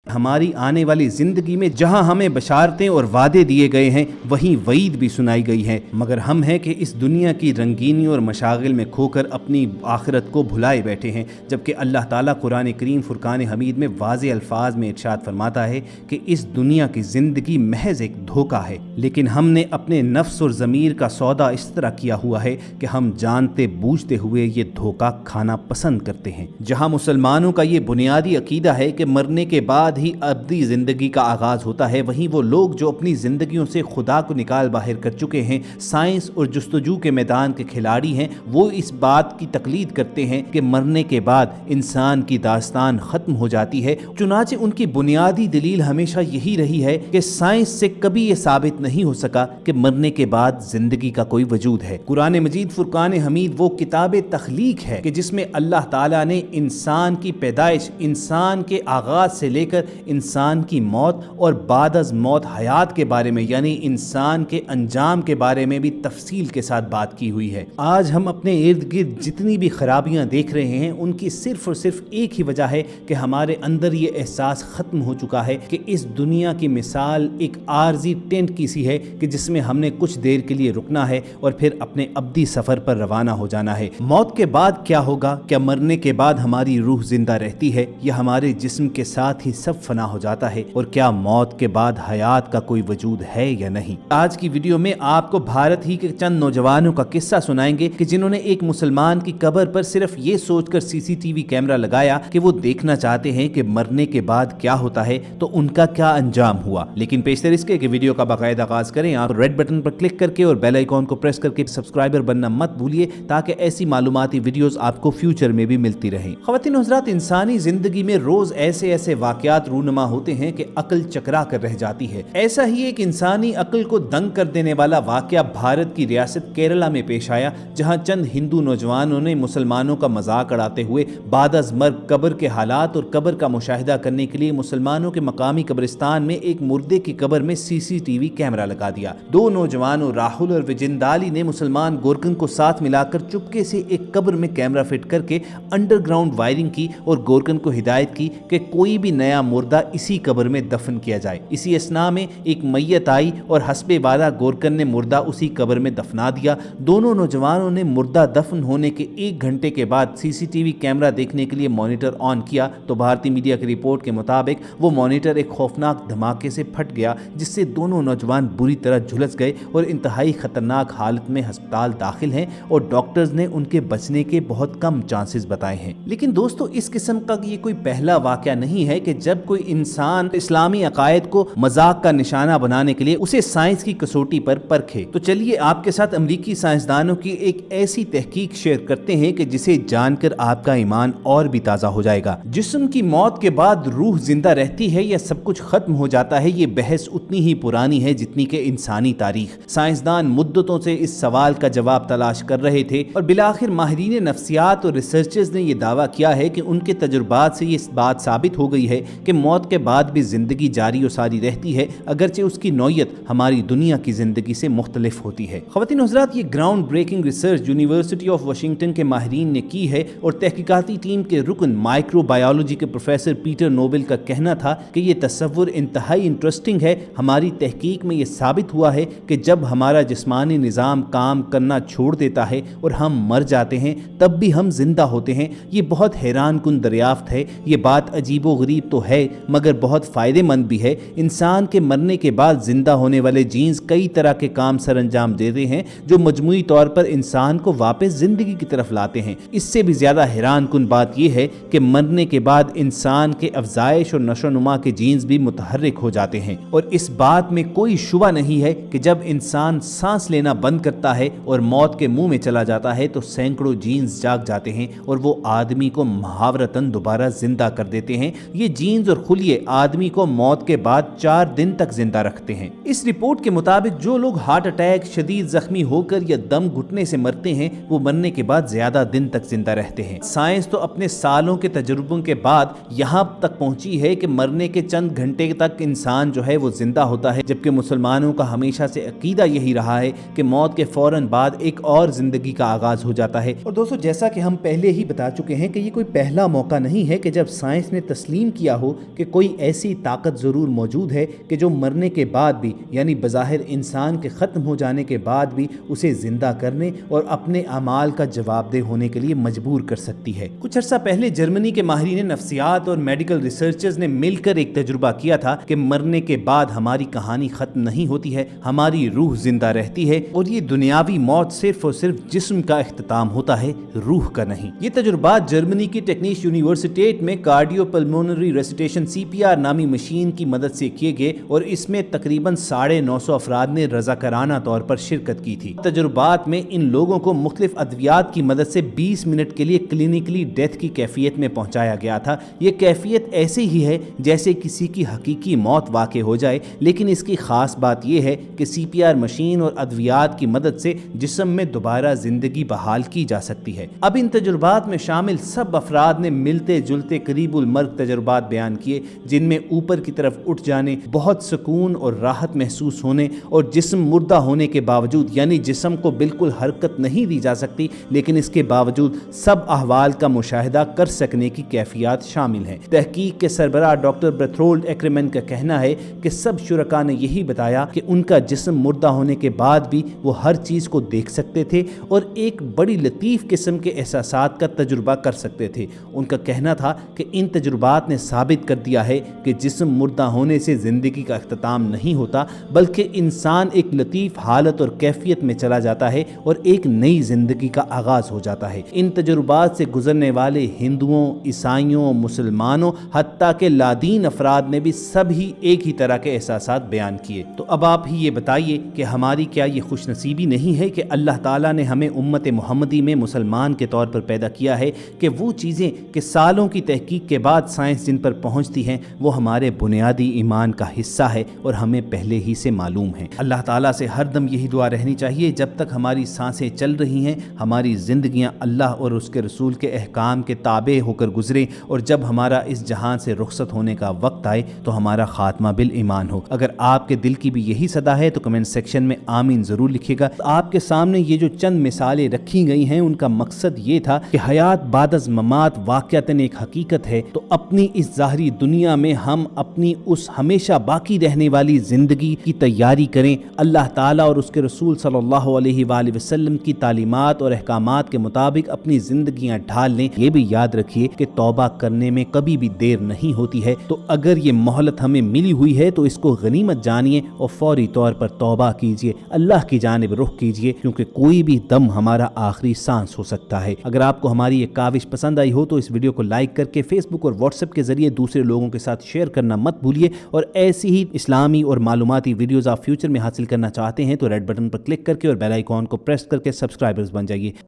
हमारी आने वाली जिंदगी में जहां हमें बशारतें और वादे दिए गए हैं वहीं वईद भी सुनाई गई है, मगर हम हैं कि इस दुनिया की रंगीनी और मशागिल में खोकर अपनी आखिरत को भुलाए बैठे हैं। जबकि अल्लाह ताला कुरान करीम फुरकान हमीद में वाज़े अल्फाज में इरशाद फरमाता है कि इस दुनिया की ज़िंदगी महज एक धोखा है। लेकिन हमने अपने नफ्स और ज़मीर का सौदा इस तरह किया हुआ है कि हम जानते बूझते हुए ये धोखा खाना पसंद करते हैं। जहाँ मुसलमानों का ये बुनियादी अकीदा है कि मरने के बाद ही अब्दी ज़िंदगी का आगाज़ होता है, वहीं वो लोग जो अपनी ज़िंदगियों से खुदा को निकाल बाहर कर चुके हैं, साइंस और जुस्तजू के मैदान के खिलाड़ी हैं, वो इस बात की तकलीद करते हैं कि मरने के बाद इंसान की दास्तान ख़त्म हो जाती है। चुनाचे उनकी बुनियादी दलील हमेशा यही रही है कि साइंस से कभी ये साबित नहीं हो सका कि मरने के बाद ज़िंदगी का कोई वजूद है। कुरान मजीद फुरकान हमीद वो किताब तख्लीक है कि जिसमें अल्लाह ताला ने इंसान की पैदाइश, इंसान के आगाज़ से लेकर इंसान की मौत और बाद अज़ मौत हयात के बारे में, यानी इंसान के अंजाम के बारे में भी तफसील के साथ बात की हुई है। आज हम अपने इर्द गिर्द जितनी भी खराबियां देख रहे हैं उनकी सिर्फ और सिर्फ एक ही वजह है कि हमारे अंदर ये एहसास ख़त्म हो चुका है कि इस दुनिया की मिसाल एक आर्जी टेंट की सी है कि जिसमें हमने कुछ देर के लिए रुकना है और फिर अपने अब्दी सफ़र पर रवाना हो जाना है। मौत के बाद क्या होगा? क्या मरने के बाद हमारी रूह जिंदा रहती है या हमारे जिस्म के साथ ही सब फना हो जाता है? और क्या मौत के बाद हयात का कोई वजूद है या नहीं? आज की वीडियो में आपको भारत ही के चंद नौजवानों का किस्सा सुनाएंगे कि जिन्होंने एक मुसलमान की कब्र पर सिर्फ ये सोचकर सीसीटीवी कैमरा लगाया कि वो देखना चाहते हैं कि मरने के बाद क्या होता है, तो उनका क्या अंजाम हुआ। लेकिन पेशतर इसके कि वीडियो का बाकायदा आगाज करें, आप रेड बटन पर क्लिक करके और बेल आइकॉन को प्रेस करके सब्सक्राइबर बनना मत भूलिए ताकि ऐसी मालूमाती वीडियोस आपको फ्यूचर में भी मिलती रहें। ख़वातीन और हज़रात, इंसानी जिंदगी में रोज ऐसे ऐसे वाक़यात रूनुमा होते हैं कि अक्ल चकरा कर रह जाती है। ऐसा ही एक इंसानी अक्ल को दंग कर देने वाला वाक़या भारत की रियासत केरला में पेश आया, जहां चंद हिंदू नौजवानों ने मुसलमानों का मजाक उड़ाते हुए बाद अज़ मर्ग कब्र के हालात और कब्र का मुशाहिदा करने के लिए मुसलमानों के मकामी कब्रिस्तान में एक मुर्दे की कब्र में सीसीटीवी कैमरा लगा दिया। दो नौजवानों राहुल और विजिंदाली ने मुसलमान गोरकन को साथ मिलाकर चुपके से एक कब्र में कैमरा फिट करके अंडरग्राउंड वायरिंग की और गोरकन को हिदायत की कि कोई भी नया मुर्दा इसी कब्र में दफन किया जाए। इसी असना में एक मैयत आई और हस्बे वादा गोरकन ने मुर्दा उसी कब्र में दफना दिया। दोनों नौजवानों ने मुर्दा दफन होने के 1 घंटे के बाद सीसीटीवी कैमरा देखने के लिए मॉनिटर ऑन किया तो भारतीय मीडिया की रिपोर्ट के मुताबिक वो मॉनिटर एक खौफनाक धमाके से फट गया, जिससे दोनों नौजवान बुरी तरह झुलस गए और इंतहाई खतरनाक हालत में अस्पताल दाखिल हैं और डॉक्टर्स ने उनके बचने के बहुत कम चांसेस बताए हैं। लेकिन दोस्तों, इस किस्म का ये कोई पहला वाकया नहीं है कि जब कोई इंसान इस्लामी अकायद को मजाक का निशाना बनाने के लिए उसे साइंस की कसौटी पर परखे। तो चलिए आपके साथ अमरीकी साइंसदानों की एक ऐसी तहकीक शेयर करते हैं कि जिसे जानकर आपका ईमान और भी ताज़ा हो जाएगा। जिस्म की मौत के बाद रूह जिंदा रहती है या सब कुछ खत्म हो जाता है, ये बहस उतनी ही पुरानी है जितनी कि इंसानी तारीख। साइंसदान मुद्दतों से इस सवाल का जवाब तलाश कर रहे थे और बिलाखिर माहिरीन नफ्सियात और रिसर्चर्स ने यह दावा किया है कि उनके तजुर्बात से ये बात साबित हो गई है कि मौत के बाद भी जिंदगी जारी और सारी रहती है, अगरचे उसकी नौयत हमारी दुनिया की जिंदगी से मुख्तलिफ होती है। ख़वातीन हज़रात, ये ground breaking research university of Washington के माहिरीन ने की है और तहकीकाती टीम के रुकन माइक्रोबायोलॉजी के प्रोफेसर पीटर नोबेल का कहना था कि ये तस्वुर इंतहाई इंटरेस्टिंग है। हमारी तहकीक में ये साबित हुआ है कि जब हमारा जिस्मानी निज़ाम काम करना छोड़ देता है और हम मर जाते हैं तब भी हम जिंदा होते हैं। ये बहुत हैरान कुन दरियाफ्त है। ये बात अजीबो गरीब तो है मगर बहुत फ़ायदेमंद भी है। इंसान के मरने के बाद जिंदा होने वाले जीन्स कई तरह के काम सर अंजाम देते हैं जो मजमूई तौर पर इंसान को वापस जिंदगी की तरफ लाते हैं। इससे भी ज़्यादा हैरान कुन बात यह है कि मरने के बाद इंसान के अफजाइश और नशोनुमा के जीन्स भी मुतहर्रिक हो जाते हैं और इस बात में कोई शुबा नहीं है कि जब इंसान सांस लेना बंद करता है और मौत के मुंह में चला जाता है तो सैकड़ों जीन्स जाग जाते हैं और वो आदमी को मुहावरतन दोबारा जिंदा कर देते हैं। ये जीन्स और खुलिये आदमी को मौत के बाद 4 दिन तक जिंदा रखते हैं। इस रिपोर्ट के मुताबिक जो लोग हार्ट अटैक, शदीद जख्मी होकर या दम घुटने से मरते हैं वो मरने के बाद ज्यादा दिन तक जिंदा रहते हैं। साइंस तो अपने सालों के तजुर्बों के बाद यहाँ तक पहुंची है कि मरने के चंद घंटे तक इंसान जो है वो जिंदा होता है, जबकि मुसलमानों का हमेशा से अकीदा यही रहा है कि मौत के फौरन बाद एक और जिंदगी का आगाज हो जाता है। और दोस्तों, जैसा कि हम पहले ही बता चुके हैं कि ये कोई पहला मौका नहीं है कि जब साइंस ने तस्लीम किया हो ہو کہ کوئی ایسی طاقت ضرور موجود ہے کہ جو مرنے کے بعد بھی یعنی بظاہر انسان کے ختم ہو جانے کے بعد بھی اسے زندہ کرنے اور اپنے اعمال کا جواب دہ ہونے کے لیے مجبور کر سکتی ہے۔ کچھ عرصہ پہلے جرمنی کے ماہرین نفسیات اور میڈیکل ریسرچرز نے مل کر ایک تجربہ کیا تھا کہ مرنے کے بعد ہماری کہانی ختم نہیں ہوتی ہے، ہماری روح زندہ رہتی ہے اور یہ دنیاوی موت صرف اور صرف جسم کا اختتام ہوتا ہے، روح کا نہیں۔ یہ تجربات جرمنی کی ٹیکنیش یونیورسٹی میں کارڈیو پلمونری ریسیٹیشن CPR نامی مشین کی مدد سے کیے گئے اور اس میں تقریباً 950 افراد نے رضاکارانہ طور پر شرکت کی تھی۔ تجربات میں ان لوگوں کو مختلف ادویات کی مدد سے 20 منٹ کے لیے کلینکلی ڈیتھ کی کیفیت میں پہنچایا گیا تھا۔ یہ کیفیت ایسی ہی ہے جیسے کسی کی حقیقی موت واقع ہو جائے، لیکن اس کی خاص بات یہ ہے کہ CPR مشین اور ادویات کی مدد سے جسم میں دوبارہ زندگی بحال کی جا سکتی ہے۔ اب ان تجربات میں شامل سب افراد نے ملتے جلتے قریب المرگ تجربات بیان کیے، جن میں اوپر کی طرف اٹھ جانے، بہت سکون اور راحت محسوس ہونے اور جسم مردہ ہونے کے باوجود یعنی جسم کو بالکل حرکت نہیں دی جا سکتی لیکن اس کے باوجود سب احوال کا مشاہدہ کر سکنے کی کیفیات شامل ہیں۔ تحقیق کے سربراہ ڈاکٹر برتھولڈ ایکرمن کا کہنا ہے کہ سب شرکاء نے یہی بتایا کہ ان کا جسم مردہ ہونے کے بعد بھی وہ ہر چیز کو دیکھ سکتے تھے اور ایک بڑی لطیف قسم کے احساسات کا تجربہ کر سکتے تھے۔ ان کا کہنا تھا کہ ان تجربات نے ثابت کر دیا ہے کہ جسم مردہ ہونے سے زندگی کا اختتام نہیں ہوتا بلکہ انسان ایک لطیف حالت اور کیفیت میں چلا جاتا ہے اور ایک نئی زندگی کا آغاز ہو جاتا ہے۔ ان تجربات سے گزرنے والے ہندوؤں، عیسائیوں، مسلمانوں، حتیٰ کہ لادین افراد نے بھی سب ہی ایک ہی طرح کے احساسات بیان کیے۔ تو اب آپ ہی یہ بتائیے کہ ہماری کیا یہ خوش نصیبی نہیں ہے کہ اللہ تعالیٰ نے ہمیں امت محمدی میں مسلمان کے طور پر پیدا کیا ہے کہ وہ چیزیں کہ سالوں کی تحقیق کے بعد سائنس جن پر پہنچتی ہیں وہ ہمارے بنیادی ایمان کا حصہ ہے اور ہمیں پہلے ہی سے معلوم ہے۔ اللہ تعالیٰ سے ہر دم یہی دعا رہنی چاہیے جب تک ہماری سانسیں چل رہی ہیں ہماری زندگیاں اللہ اور اس کے رسول کے احکام کے تابع ہو کر گزریں اور جب ہمارا اس جہان سے رخصت ہونے کا وقت آئے تو ہمارا خاتمہ بالایمان ہو۔ اگر آپ کے دل کی بھی یہی صدا ہے تو کمنٹ سیکشن میں آمین ضرور لکھیے گا۔ آپ کے سامنے یہ جو چند مثالیں رکھی گئی ہیں ان کا مقصد یہ تھا کہ حیات بعد از ممات واقعتاً ایک حقیقت ہے، تو اپنی اس ظاہری دنیا میں ہم اپنی اس ہمیشہ باقی رہنے والی زندگی کی تیاری کریں، اللہ تعالیٰ اور اس کے رسول صلی اللہ علیہ وآلہ وسلم کی تعلیمات اور احکامات کے مطابق اپنی زندگیاں ڈھال لیں۔ یہ بھی یاد رکھیے کہ توبہ کرنے میں کبھی بھی دیر نہیں ہوتی ہے، تو اگر یہ مہلت ہمیں ملی ہوئی ہے تو اس کو غنیمت جانیے اور فوری طور پر توبہ کیجیے، اللہ کی جانب رخ کیجیے، کیونکہ کوئی بھی دم ہمارا آخری سانس ہو سکتا ہے۔ اگر آپ کو ہماری یہ کاوش پسند آئی ہو تو اس ویڈیو کو لائک کر کے فیس بک اور واٹس ایپ کے ذریعے دوسرے لوگوں کے ساتھ شیئر کرنا مت بھولیے، اور ایسی ہی اسلامی اور معلوماتی ویڈیوز آپ فیوچر میں حاصل کرنا چاہتے ہیں تو ریڈ بٹن پر کلک کر کے اور بیل آئیکن کو پریس کر کے سبسکرائبرز بن جائیے۔